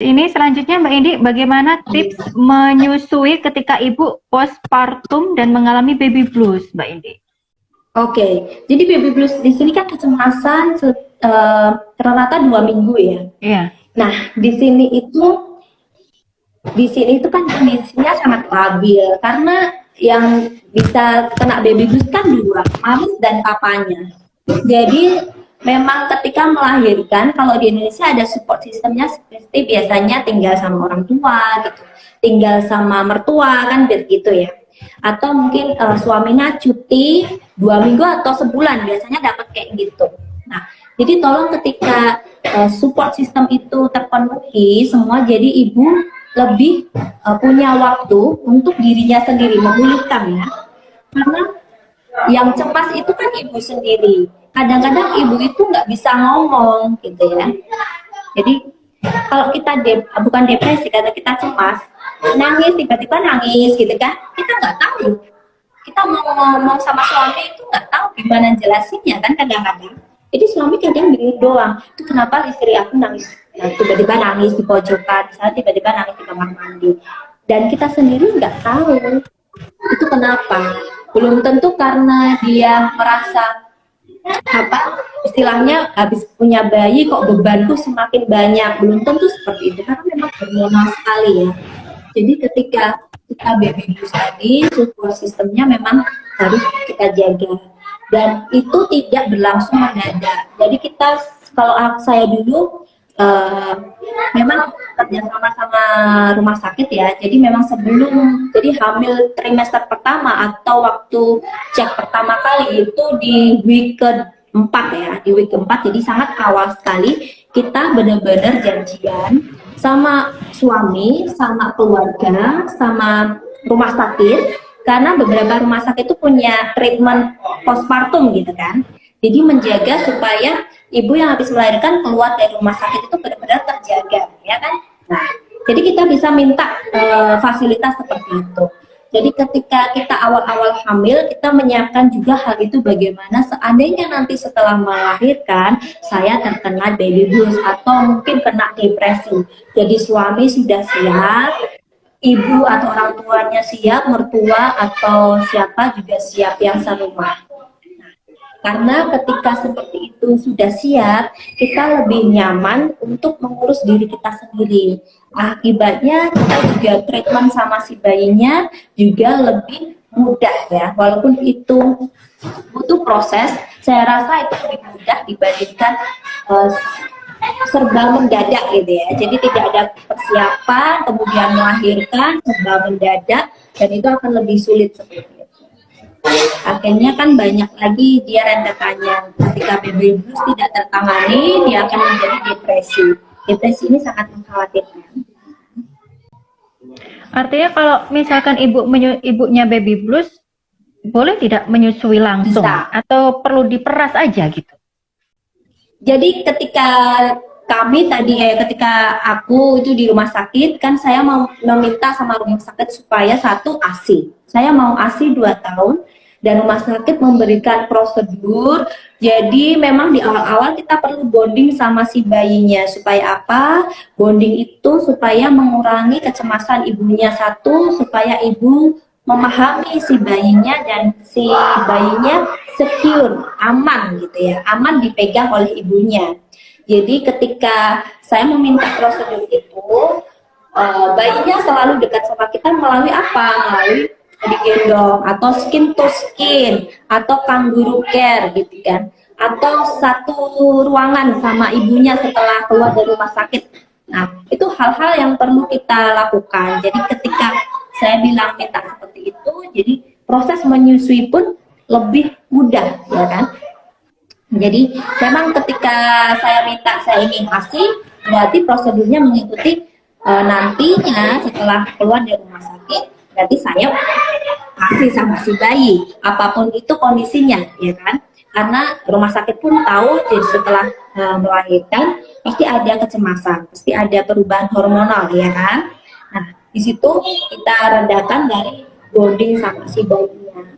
Ini selanjutnya Mbak Indi, bagaimana tips menyusui ketika ibu postpartum dan mengalami baby blues, Mbak Indi? Oke, jadi baby blues di sini kan kecemasan rata-rata 2 minggu ya. Iya. Nah, di sini itu kan kondisinya sangat labil karena yang bisa kena baby blues kan dua, mamis dan papanya. Jadi memang ketika melahirkan, kalau di Indonesia ada support sistemnya seperti biasanya tinggal sama orang tua gitu, tinggal sama mertua kan begitu ya. Atau mungkin suaminya cuti 2 minggu atau sebulan biasanya dapat kayak gitu. Nah, jadi tolong ketika support system itu terpenuhi semua, jadi ibu lebih punya waktu untuk dirinya sendiri memulihkan ya. Karena yang cepat itu kan ibu sendiri. Kadang-kadang ibu itu nggak bisa ngomong gitu ya. Jadi kalau kita bukan depresi, karena kita cemas, nangis tiba-tiba nangis gitu kan, kita nggak tahu. Kita mau ngomong sama suami itu nggak tahu gimana jelasinnya kan kadang-kadang. Jadi suami kadang bingung doang, itu kenapa istri aku nangis, tiba-tiba nangis di pojokan, misalnya tiba-tiba nangis di kamar mandi, dan kita sendiri nggak tahu itu kenapa. Belum tentu karena dia merasa apa istilahnya habis punya bayi kok bebanku semakin banyak, belum tentu seperti itu karena memang hormonal sekali ya. Jadi ketika kita baby blues tadi, support sistemnya memang harus kita jaga dan itu tidak berlangsung mendadak. Jadi kita, kalau saya dulu memang kerjasama sama rumah sakit ya, jadi memang sebelum, jadi hamil trimester pertama atau waktu cek pertama kali itu di week ke-4 ya, di week ke-4, jadi sangat awal sekali kita benar-benar janjian sama suami, sama keluarga, sama rumah sakit, karena beberapa rumah sakit itu punya treatment postpartum gitu kan. Jadi menjaga supaya ibu yang habis melahirkan keluar dari rumah sakit itu benar-benar terjaga, ya kan? Nah, jadi kita bisa minta fasilitas seperti itu. Jadi ketika kita awal-awal hamil, kita menyiapkan juga hal itu bagaimana seandainya nanti setelah melahirkan, saya terkena baby blues atau mungkin kena depresi. Jadi suami sudah siap, ibu atau orang tuanya siap, mertua atau siapa juga siap yang serumah. Karena ketika seperti itu sudah siap, kita lebih nyaman untuk mengurus diri kita sendiri. Akibatnya kita juga treatment sama si bayinya juga lebih mudah ya. Walaupun itu butuh proses, saya rasa itu lebih mudah dibandingkan serba mendadak gitu ya. Jadi tidak ada persiapan, kemudian melahirkan, serba mendadak, dan itu akan lebih sulit seperti itu. Akhirnya kan banyak lagi dia rentetannya. Ketika baby blues tidak tertangani, dia akan menjadi depresi. Depresi ini sangat mengkhawatirkan. Artinya kalau misalkan ibunya baby blues, boleh tidak menyusui langsung? Bisa. Atau perlu diperas aja gitu? Jadi ketika ketika aku itu di rumah sakit, kan saya mau meminta sama rumah sakit supaya satu ASI. Saya mau ASI 2 tahun, dan rumah sakit memberikan prosedur. Jadi memang di awal-awal kita perlu bonding sama si bayinya. Supaya apa? Bonding itu supaya mengurangi kecemasan ibunya, satu, supaya ibu memahami si bayinya dan si bayinya secure, aman gitu ya, aman dipegang oleh ibunya. Jadi ketika saya meminta prosedur itu, bayinya selalu dekat sama kita melalui apa? Melalui digendong atau skin to skin atau kangaroo care gitu kan, atau satu ruangan sama ibunya setelah keluar dari rumah sakit. Nah, itu hal-hal yang perlu kita lakukan. Jadi ketika saya bilang minta seperti itu, jadi proses menyusui pun lebih mudah ya kan. Jadi memang ketika saya minta saya ingin ASI, berarti prosedurnya mengikuti nantinya setelah keluar dari rumah sakit, berarti saya ASI sama si bayi, apapun itu kondisinya, ya kan? Karena rumah sakit pun tahu, jadi setelah melahirkan pasti ada kecemasan, pasti ada perubahan hormonal, ya kan? Nah, di situ kita redakan dari bonding sama si bayinya.